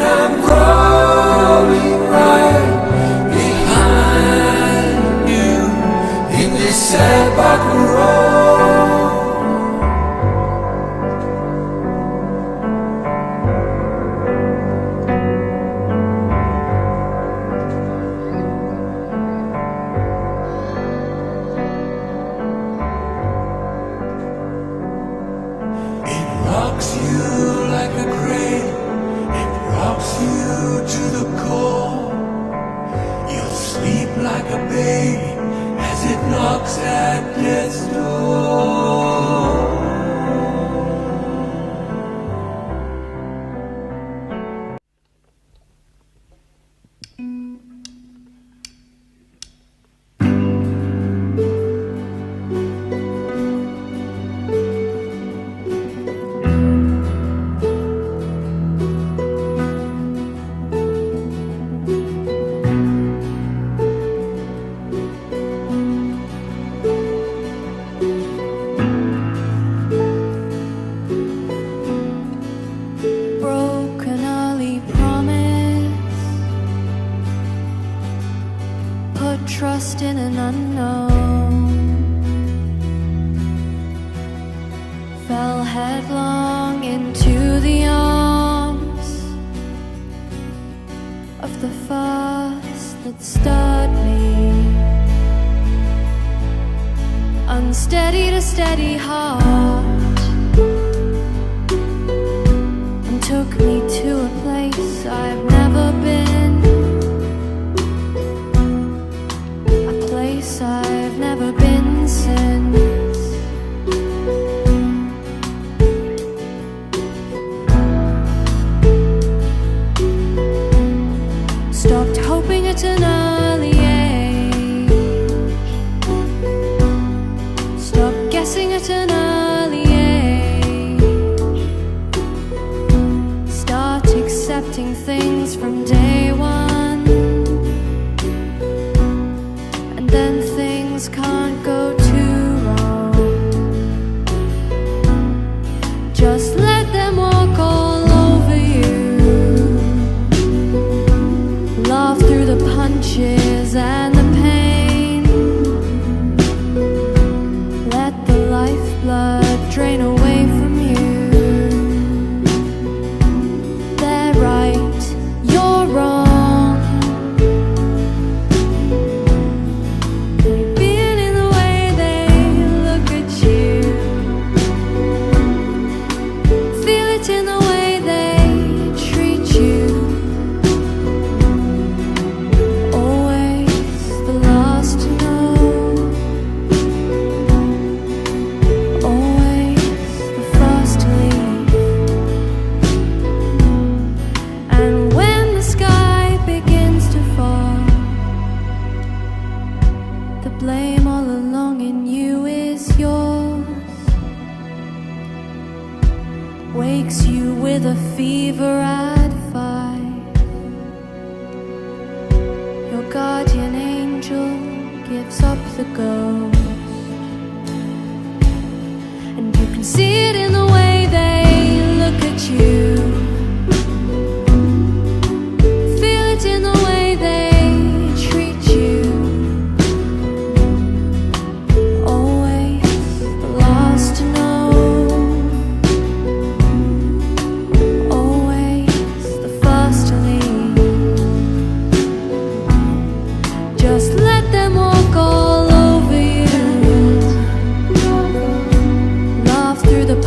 I'm crawling right behind you in this sad back road. It rocks you like a cradle, it rocks you to the core. You'll sleep like a baby as it knocks at death's door. Broken early promise, put trust in an unknown, fell headlong into the arms of the first that stirred me, unsteady to steady heart, took me to a place I've never been, a place I've never been since. Stopped hoping at an early age, stopped guessing at an early age, start accepting things from day one, and then things can't go too wrong. Just let them walk all over you, laugh through the punches and the pain, let the lifeblood drain away from you. They're right, you're wrong. You feel in the way they look at you, feel it in the way they treat you. Always the last to know, always the first to leave. And when the sky begins to fall, the blame all along in you is yours. Wakes you with a fever at 5. Your guardian angel gives up the ghost, and you can see it in the way they look at you. Feel it in the way they treat you. Always the last to know, always the first to leave. Just let them walk all over you, laugh through the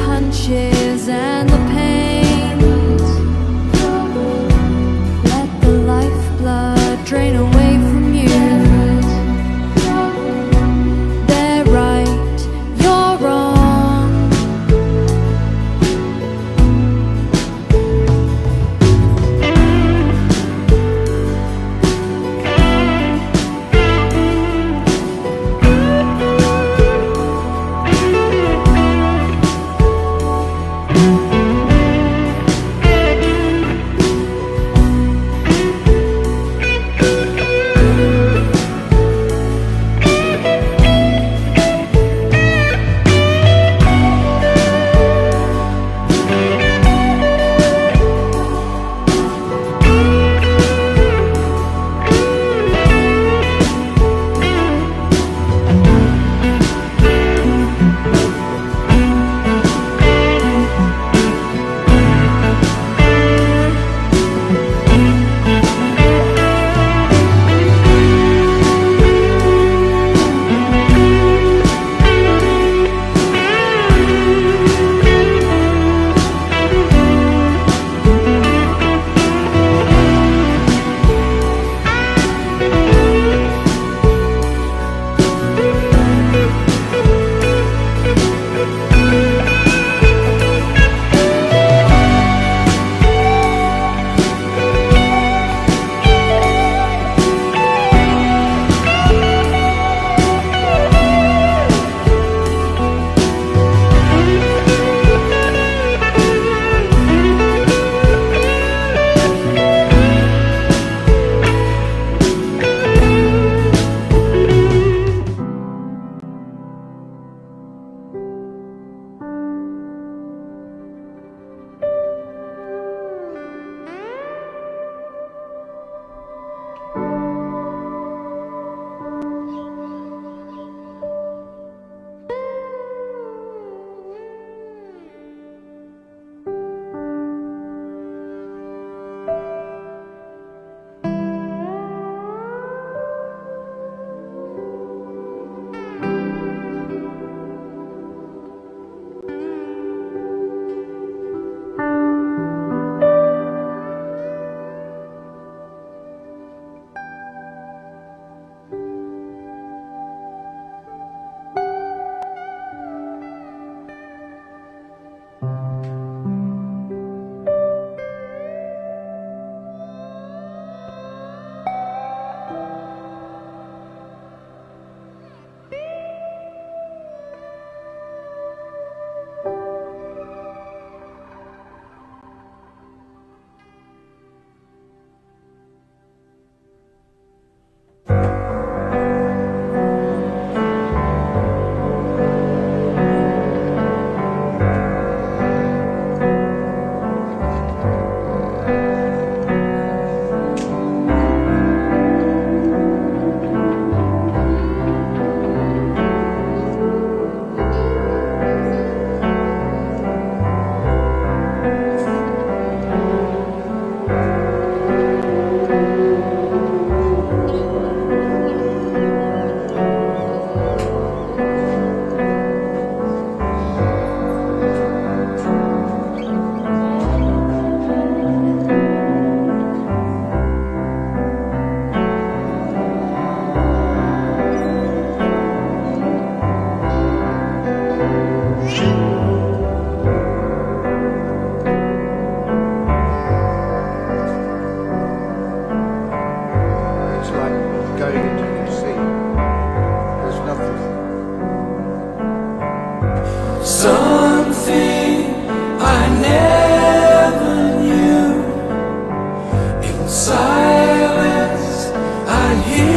silence, I hear